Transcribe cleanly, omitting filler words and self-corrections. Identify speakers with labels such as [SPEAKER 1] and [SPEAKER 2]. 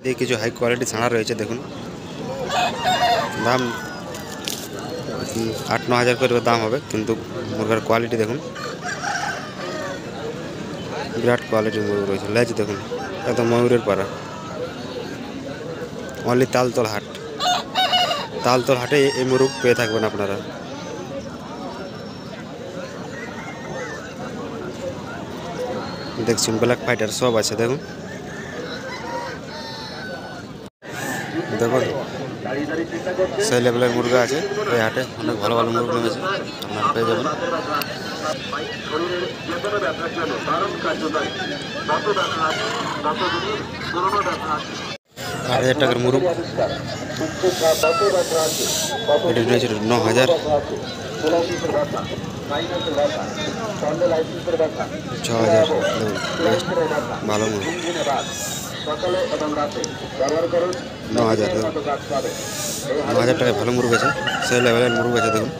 [SPEAKER 1] এই কিছু high quality ছাড়া রয়েছে দেখুন, দাম 8-9 হাজার করে দাম হবে, কিন্তু মুরগার কোয়ালিটি দেখুন, বিরাট কোয়ালিটির মুরগ রয়েছে। লেজ দেখুন একদম ময়ূরের পাড়া। অনলি তালতল হাটে এই মুরগ পেয়ে থাকবেন আপনারা। দেখছেন ব্ল্যাক ফাইটার সব আছে দেখুন, দেখুন সেই লেভেলের মুরগা আছে এই হাটে। অনেক ভালো ভালো মুরগ নেমেছে, আপনারা পেয়ে যাবেন। আট হাজার টাকার মুরগ, এটা রয়েছে 9,000, 6,000। ভালো মুরগ 9,000, 9,000 টাকায় ভালো মুরগ আছে, সেই লেভেলের মুরগ আছে দেখুন।